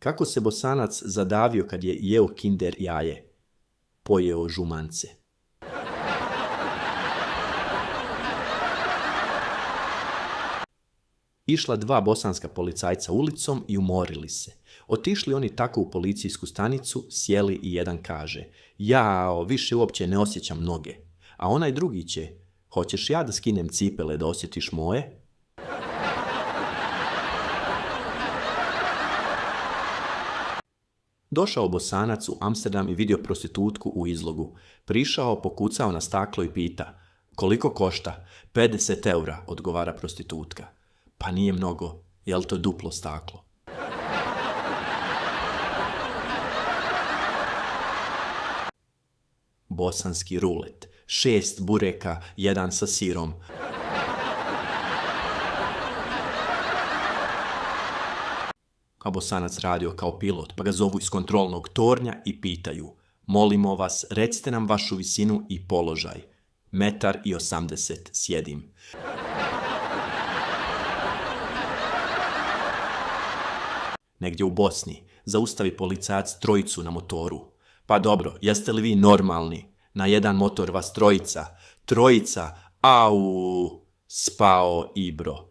Kako se Bosanac zadavio kad je jeo kinder jaje? Pojeo žumance. Išla dva bosanska policajca ulicom i umorili se. Otišli oni tako u policijsku stanicu, sjeli i jedan kaže: jao, više uopće ne osjećam noge. A onaj drugi će: hoćeš ja da skinem cipele da osjetiš moje? Došao Bosanac u Amsterdam i vidio prostitutku u izlogu. Prišao, pokucao na staklo i pita: koliko košta? 50 eura, odgovara prostitutka. Pa nije mnogo, je li to duplo staklo? Bosanski rulet. 6 bureka, 1 sa sirom. A Bosanac radio kao pilot, pa ga zovu iz kontrolnog tornja i pitaju: molimo vas, recite nam vašu visinu i položaj. 1,80 m sjedim. Negdje u Bosni zaustavi policajac trojicu na motoru. Pa dobro, jeste li vi normalni? Na jedan motor vas trojica. Trojica, au, spao Ibro.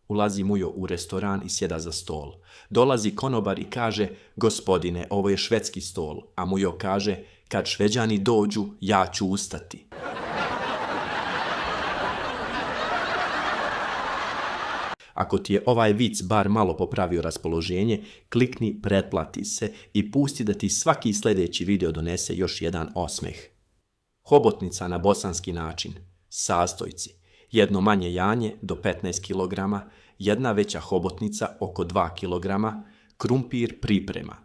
Ulazi Mujo u restoran i sjeda za stol. Dolazi konobar i kaže: gospodine, ovo je švedski stol. A Mujo kaže: kad Šveđani dođu, ja ću ustati. Ako ti je ovaj vic bar malo popravio raspoloženje, klikni pretplati se i pusti da ti svaki sljedeći video donese još jedan osmeh. Hobotnica na bosanski način. Sastojci: jedno manje janje do 15 kg, jedna veća hobotnica oko 2 kg, krumpir priprema.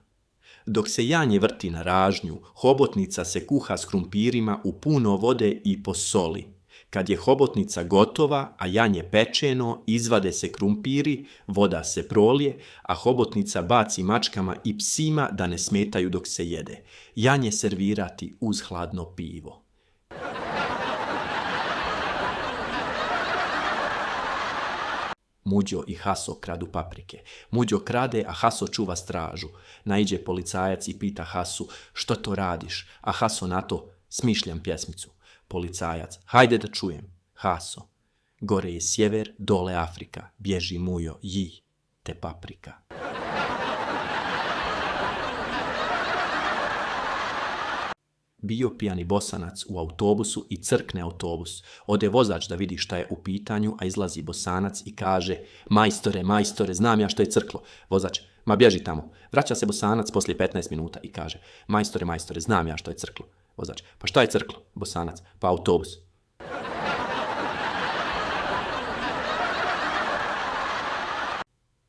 Dok se janje vrti na ražnju, hobotnica se kuha s krumpirima u puno vode i po soli. Kad je hobotnica gotova, a janje pečeno, izvade se krumpiri, voda se prolije, a hobotnica baci mačkama i psima da ne smetaju dok se jede. Janje servirati uz hladno pivo. Muđo i Haso kradu paprike. Muđo krade, a Haso čuva stražu. Naiđe policajac i pita Hasu: što to radiš? A Haso na to: smišljam pjesmicu. Policajac: hajde da čujem. Haso: gore je sjever, dole Afrika, bježi Mujo, ji, te paprika. Bio pijani Bosanac u autobusu i crkne autobus. Ode vozač da vidi šta je u pitanju, a izlazi Bosanac i kaže: majstore, majstore, znam ja što je crklo. Vozač: ma bježi tamo. Vraća se Bosanac poslije 15 minuta i kaže: majstore, majstore, znam ja što je crklo. Vozač: pa šta je crklo? Bosanac: pa autobus.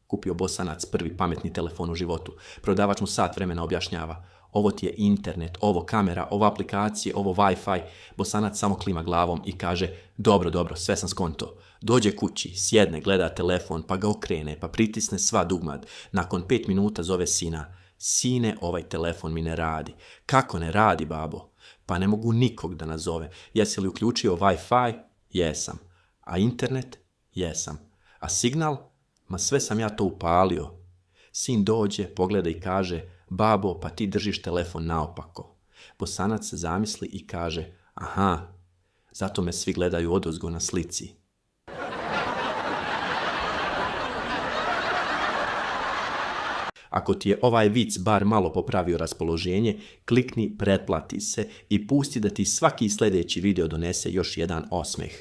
Kupio Bosanac prvi pametni telefon u životu. Prodavač mu sat vremena objašnjava: ovo ti je internet, ovo kamera, ovo aplikacije, ovo Wi-Fi. Bosanac samo klima glavom i kaže: dobro, dobro, sve sam skonto. Dođe kući, sjedne, gleda telefon, pa ga okrene, pa pritisne sva dugmad. Nakon 5 minuta zove sina: sine, ovaj telefon mi ne radi. Kako ne radi, babo? Pa ne mogu nikog da nazove. Jesi li uključio Wi-Fi? Jesam. A internet? Jesam. A signal? Ma sve sam ja to upalio. Sin dođe, pogleda i kaže: babo, pa ti držiš telefon naopako. Bosanac se zamisli i kaže: aha, zato me svi gledaju odozgo na slici. Ako ti je ovaj vic bar malo popravio raspoloženje, klikni pretplati se i pusti da ti svaki sljedeći video donese još jedan osmeh.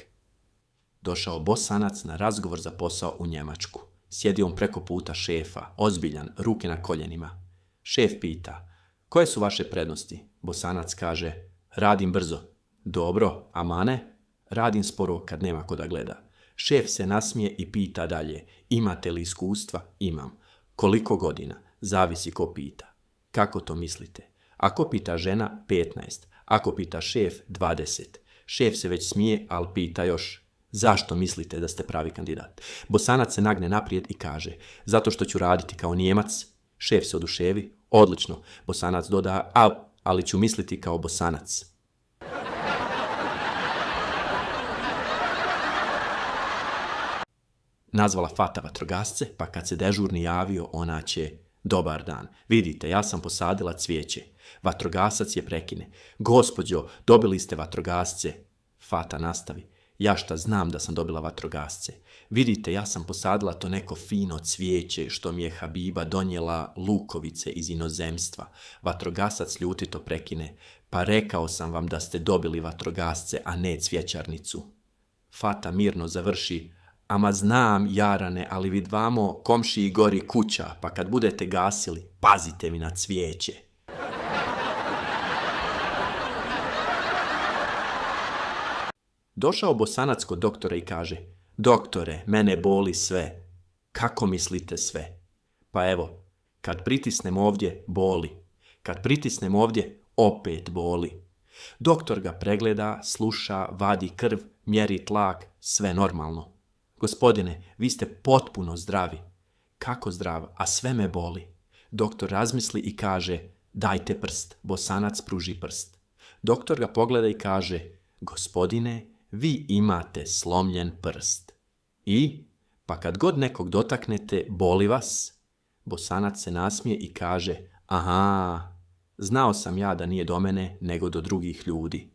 Došao Bosanac na razgovor za posao u Njemačku. Sjedi on preko puta šefa, ozbiljan, ruke na koljenima. Šef pita: koje su vaše prednosti? Bosanac kaže: radim brzo. Dobro, a mane? Radim sporo kad nema ko da gleda. Šef se nasmije i pita dalje: imate li iskustva? Imam. Koliko godina? Zavisi ko pita. Kako to mislite? Ako pita žena, 15. Ako pita šef, 20. Šef se već smije, ali pita još: zašto mislite da ste pravi kandidat? Bosanac se nagne naprijed i kaže: zato što ću raditi kao Nijemac. Šef se oduševi: odlično. Bosanac doda: ali ću misliti kao Bosanac. Nazvala Fata vatrogasce, pa kad se dežurni javio, ona će: dobar dan, vidite, ja sam posadila cvijeće. Vatrogasac je prekine: gospođo, dobili ste vatrogasce. Fata nastavi: ja šta znam da sam dobila vatrogasce. Vidite, ja sam posadila to neko fino cvijeće što mi je Habiba donijela lukovice iz inozemstva. Vatrogasac ljutito prekine: pa rekao sam vam da ste dobili vatrogasce, a ne cvjećarnicu. Fata mirno završi: ama znam, jarane, ali vid vamo komšiji gori kuća, pa kad budete gasili, pazite mi na cvijeće. Došao Bosanac kod doktora i kaže: doktore, mene boli sve. Kako mislite sve? Pa evo, kad pritisnem ovdje, boli. Kad pritisnem ovdje, opet boli. Doktor ga pregleda, sluša, vadi krv, mjeri tlak, sve normalno. Gospodine, vi ste potpuno zdravi. Kako zdrav, a sve me boli. Doktor razmisli i kaže: dajte prst. Bosanac pruži prst. Doktor ga pogleda i kaže: gospodine, vi imate slomljen prst. I? Pa kad god nekog dotaknete, boli vas? Bosanac se nasmije i kaže: aha, znao sam ja da nije do mene, nego do drugih ljudi.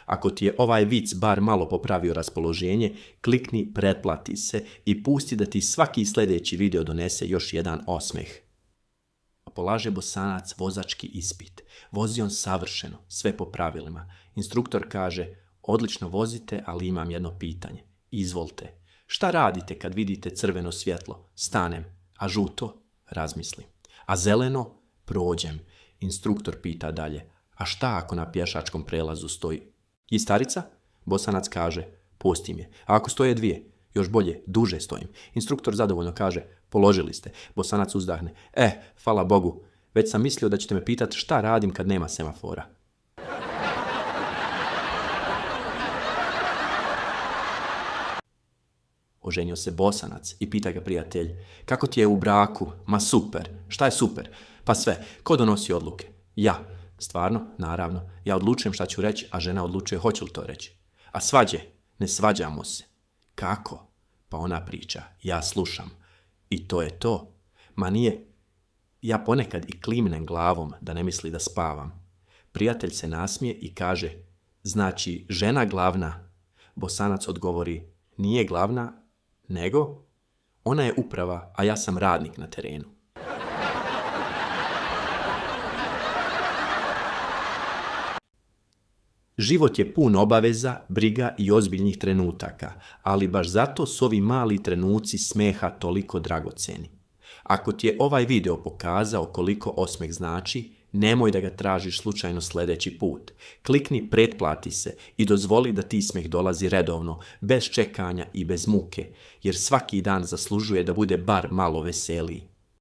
Ako ti je ovaj vic bar malo popravio raspoloženje, klikni pretplati se i pusti da ti svaki sljedeći video donese još jedan osmeh. Polaže Bosanac vozački ispit. Vozi on savršeno, sve po pravilima. Instruktor kaže: odlično vozite, ali imam jedno pitanje. Izvolite. Šta radite kad vidite crveno svjetlo? Stanem. A žuto? Razmislim. A zeleno? Prođem. Instruktor pita dalje: a šta ako na pješačkom prelazu stoji i starica? Bosanac kaže: pustim je. A ako stoje dvije? Još bolje, duže stojim. Instruktor zadovoljno kaže: položili ste. Bosanac uzdahne: hvala Bogu, već sam mislio da ćete me pitati šta radim kad nema semafora. Oženio se Bosanac i pita ga prijatelj: kako ti je u braku? Ma super. Šta je super? Pa sve. Ko donosi odluke? Ja. Stvarno? Naravno. Ja odlučujem šta ću reći, a žena odlučuje hoću li to reći. A svađe? Ne svađamo se. Kako? Pa ona priča, ja slušam. I to je to. Ma nije. Ja ponekad i klimnem glavom da ne misli da spavam. Prijatelj se nasmije i kaže: znači, žena glavna? Bosanac odgovori: nije glavna, nego ona je uprava, a ja sam radnik na terenu. Život je pun obaveza, briga i ozbiljnih trenutaka, ali baš zato su ovi mali trenuci smeha toliko dragoceni. Ako ti je ovaj video pokazao koliko osmeh znači, nemoj da ga tražiš slučajno sljedeći put. Klikni pretplati se i dozvoli da ti smeh dolazi redovno, bez čekanja i bez muke, jer svaki dan zaslužuje da bude bar malo veseliji.